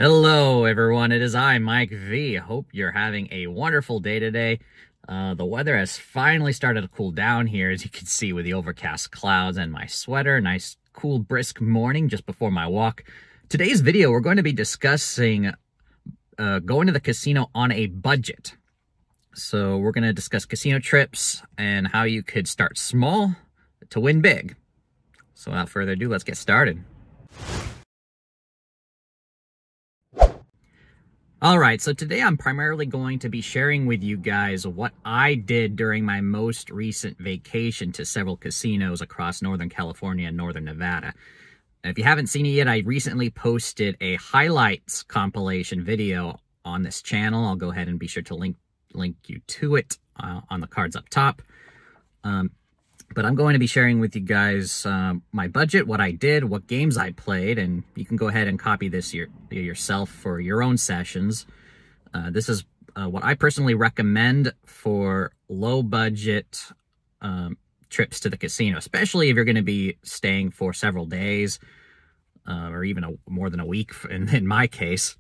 Hello everyone, it is I, Mike V. Hope you're having a wonderful day today. The weather has finally started to cool down here, as you can see with the overcast clouds and my sweater. Nice, cool, brisk morning just before my walk. Today's video, we're going to be discussing going to the casino on a budget. So we're going to discuss casino trips and how you could start small to win big. So without further ado, let's get started. Alright, so today I'm primarily going to be sharing with you guys what I did during my most recent vacation to several casinos across Northern California and Northern Nevada. If you haven't seen it yet, I recently posted a highlights compilation video on this channel. I'll go ahead and be sure to link you to it on the cards up top. But I'm going to be sharing with you guys my budget, what I did, what games I played, and you can go ahead and copy this yourself for your own sessions. This is what I personally recommend for low-budget trips to the casino, especially if you're going to be staying for several days or even more than a week in my case.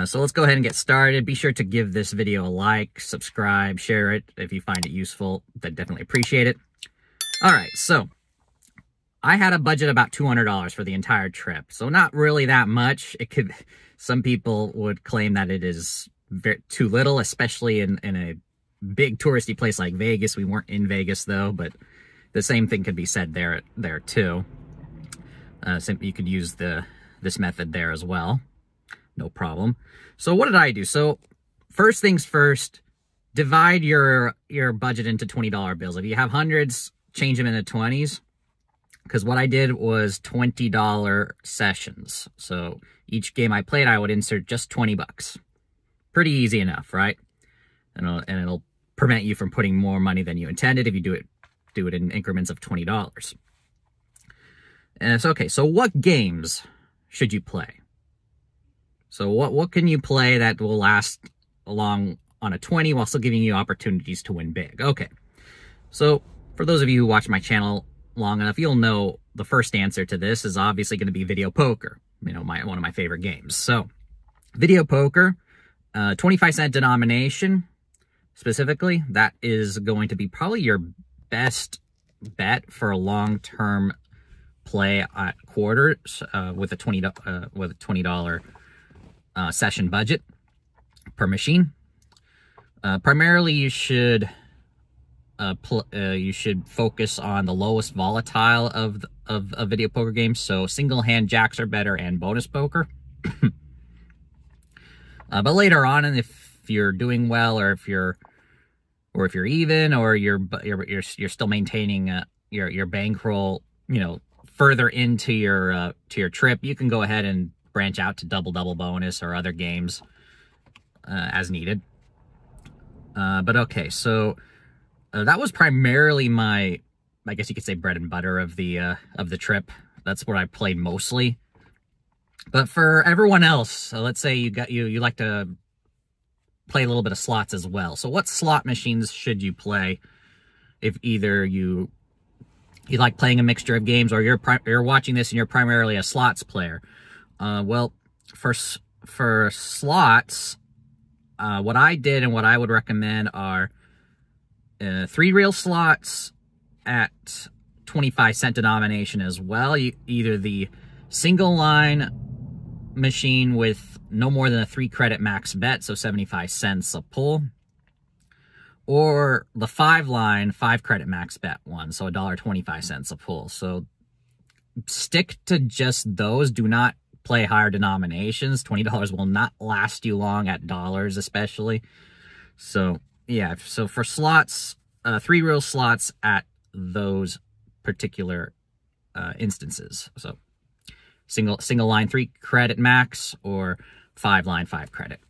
So let's go ahead and get started. Be sure to give this video a like, subscribe, share it if you find it useful. I'd definitely appreciate it. All right, so I had a budget about $200 for the entire trip, so not really that much. Some people would claim that it is too little, especially in a big touristy place like Vegas. We weren't in Vegas though, but the same thing could be said there too. You could use this method there as well. No problem. So what did I do? So first things first, divide your budget into $20 bills. If you have hundreds, change them into 20s. Because what I did was $20 sessions. So each game I played, I would insert just 20 bucks. Pretty easy enough, right? And it'll prevent you from putting more money than you intended if you do it in increments of $20. And it's okay. So what games should you play? So what can you play that will last along on a 20 while still giving you opportunities to win big? Okay, so for those of you who watch my channel long enough, you'll know the first answer to this is obviously going to be video poker. You know, one of my favorite games. So video poker, 25-cent denomination specifically, that is going to be probably your best bet for a long-term play at quarters with a $20 session budget per machine. Primarily, you should focus on the lowest volatile of video poker games. So single hand jacks are better, and bonus poker. But later on, and if you're doing well, or if you're even, or you're still maintaining your bankroll, you know, further into your trip, you can go ahead and branch out to double bonus or other games as needed. But okay, so that was primarily my, I guess you could say, bread and butter of the trip. That's what I played mostly. But for everyone else, so let's say you like to play a little bit of slots as well. So what slot machines should you play if either you like playing a mixture of games, or you're watching this and you're primarily a slots player? Well, for slots, what I did and what I would recommend are 3-reel slots at 25-cent denomination as well. Either the single line machine with no more than a 3-credit max bet, so 75 cents a pull, or the 5-line 5-credit max bet one, so $1.25 a pull. So stick to just those. Do not play higher denominations. $20 will not last you long at dollars, especially. So yeah, so for slots, 3-reel slots at those particular instances. So single line 3-credit max, or 5-line 5-credit.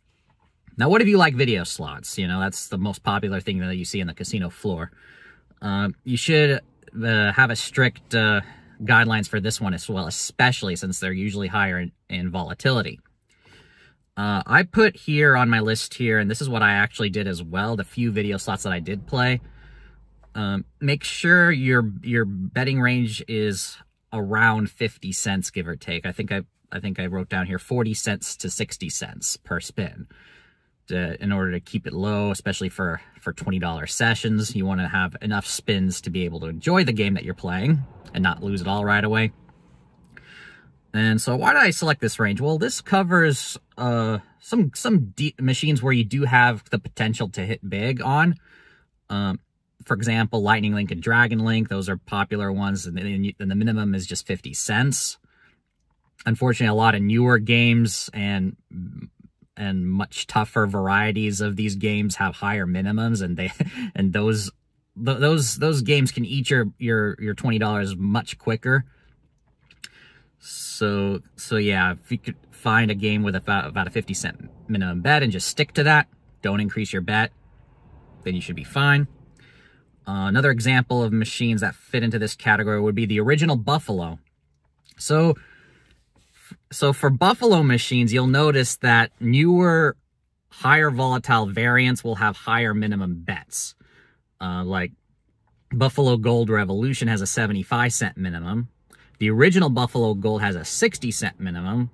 Now, what if you like video slots? You know, that's the most popular thing that you see on the casino floor. You should have a strict guidelines for this one as well, especially since they're usually higher in volatility. I put here on my list here, and this is what I actually did as well, the few video slots that I did play. Make sure your betting range is around 50 cents, give or take. I think I I think I wrote down here 40 cents to 60 cents per spin. In order to keep it low, especially for $20 sessions, you want to have enough spins to be able to enjoy the game that you're playing and not lose it all right away. And so why did I select this range? Well, this covers some deep machines where you do have the potential to hit big on. For example, Lightning Link and Dragon Link, those are popular ones, and the minimum is just 50 cents. Unfortunately, a lot of newer games and much tougher varieties of these games have higher minimums, and those games can eat your $20 much quicker. So yeah, if you could find a game with about a 50-cent minimum bet and just stick to that, don't increase your bet, then you should be fine. Another example of machines that fit into this category would be the original Buffalo. So for Buffalo machines, you'll notice that newer, higher volatile variants will have higher minimum bets. Like Buffalo Gold Revolution has a 75-cent minimum. The original Buffalo Gold has a 60-cent minimum.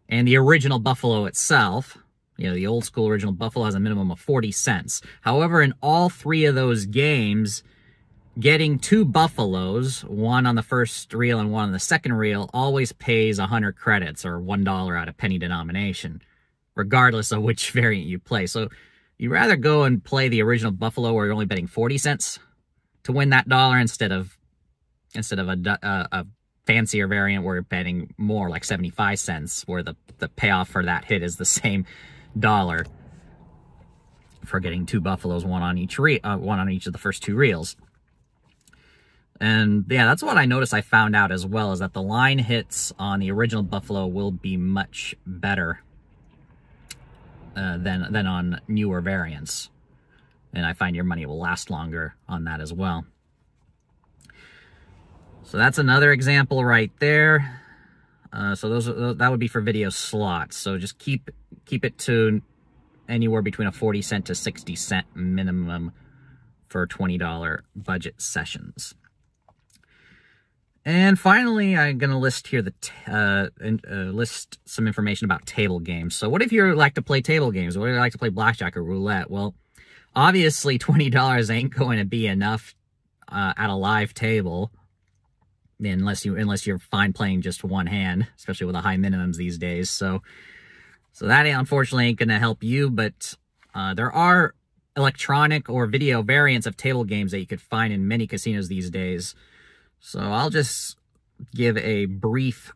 And the original Buffalo itself, you know, the old school original Buffalo, has a minimum of 40 cents. However, in all three of those games, getting two Buffaloes, one on the first reel and one on the second reel, always pays 100 credits, or $1 out of penny denomination, regardless of which variant you play. So you'd rather go and play the original Buffalo where you're only betting 40 cents to win that dollar instead of a fancier variant where you're betting more, like 75 cents, where the payoff for that hit is the same dollar for getting two Buffaloes, one on each of the first two reels. And yeah, that's what I noticed. I found out as well, is that the line hits on the original Buffalo will be much better than on newer variants. And I find your money will last longer on that as well. So that's another example right there. So that would be for video slots. So just keep it to anywhere between a 40 cent to 60 cent minimum for $20 budget sessions. And finally, I'm going to list here list some information about table games. So what if you like to play table games? What if you like to play blackjack or roulette? Well, obviously $20 ain't going to be enough at a live table, unless you're fine playing just one hand, especially with the high minimums these days. So that unfortunately ain't going to help you. But there are electronic or video variants of table games that you could find in many casinos these days. So I'll just give a brief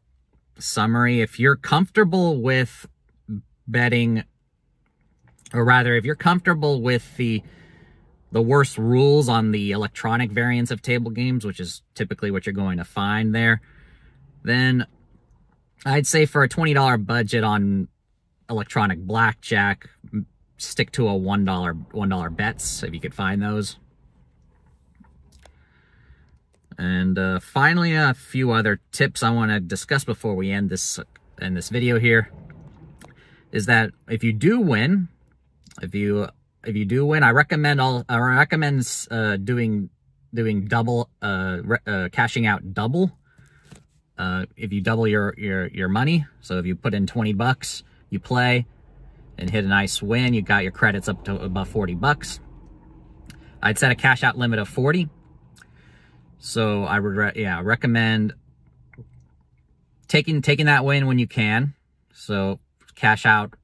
summary. If you're comfortable with betting, or rather, if you're comfortable with the worst rules on the electronic variants of table games, which is typically what you're going to find there, then I'd say for a $20 budget on electronic blackjack, stick to a $1 bets if you could find those. And finally, a few other tips I want to discuss before we end this video here is that if you do win, I recommend doing double, cashing out double. If you double your money, so if you put in 20 bucks, you play and hit a nice win, you got your credits up to about 40 bucks. I'd set a cash out limit of 40. So I would recommend taking that win when you can. So cash out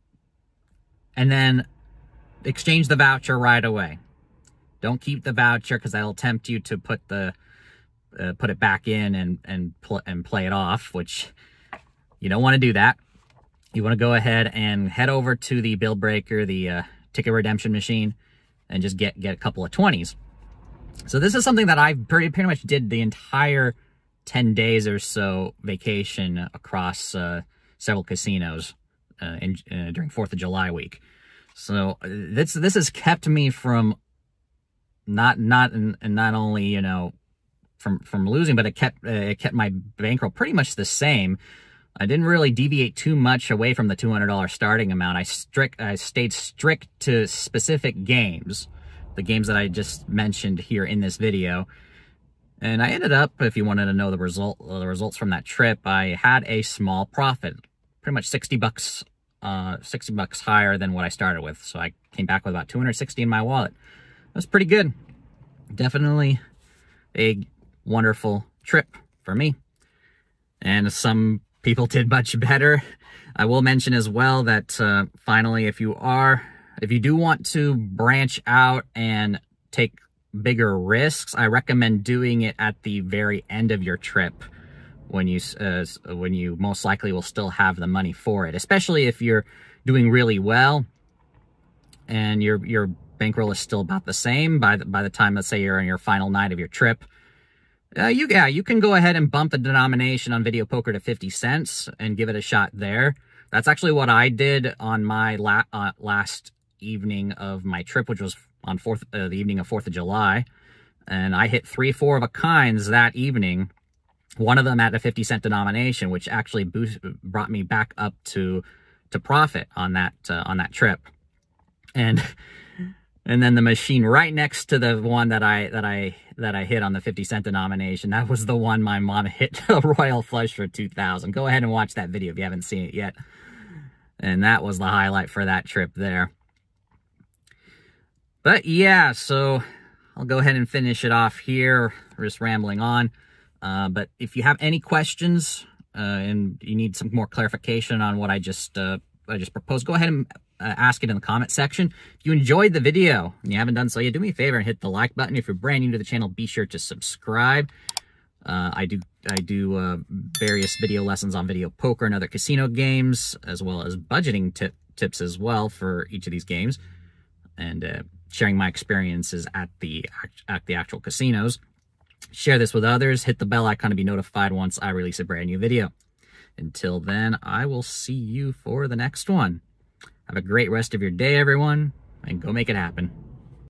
and then exchange the voucher right away. Don't keep the voucher, because that'll tempt you to put it back in and play it off, which you don't want to do that. You want to go ahead and head over to the bill breaker, the ticket redemption machine, and just get a couple of 20s. So this is something that I pretty much did the entire 10 days or so vacation across several casinos during 4th of July week. So this has kept me from not only, you know, from losing, but it kept my bankroll pretty much the same. I didn't really deviate too much away from the $200 starting amount. I stayed strict to specific games, the games that I just mentioned here in this video, And I ended up, if you wanted to know the results from that trip, I had a small profit, pretty much 60 bucks, 60 bucks higher than what I started with. So I came back with about 260 in my wallet. That's pretty good. Definitely a wonderful trip for me. And some people did much better. I will mention as well that finally, if you do want to branch out and take bigger risks, I recommend doing it at the very end of your trip when you most likely will still have the money for it, especially if you're doing really well and your bankroll is still about the same by the time, let's say, you're on your final night of your trip. You can go ahead and bump the denomination on video poker to 50 cents and give it a shot there. That's actually what I did on my last evening of my trip, which was on the evening of 4th of July. And I hit 3 4 of a kinds that evening, one of them at a 50-cent denomination, which actually brought me back up to profit on that trip. And then the machine right next to the one that I hit on the 50-cent denomination, that was the one my mom hit a royal flush for 2,000. Go ahead and watch that video if you haven't seen it yet. And that was the highlight for that trip there. But yeah, so I'll go ahead and finish it off here. We're just rambling on. But if you have any questions and you need some more clarification on what I just proposed, go ahead and ask it in the comment section. If you enjoyed the video and you haven't done so yet, do me a favor and hit the like button. If you're brand new to the channel, be sure to subscribe. I do various video lessons on video poker and other casino games, as well as budgeting tips as well for each of these games, and sharing my experiences at the actual casinos. Share this with others. Hit the bell icon to be notified once I release a brand new video. Until then, I will see you for the next one. Have a great rest of your day, everyone, and go make it happen.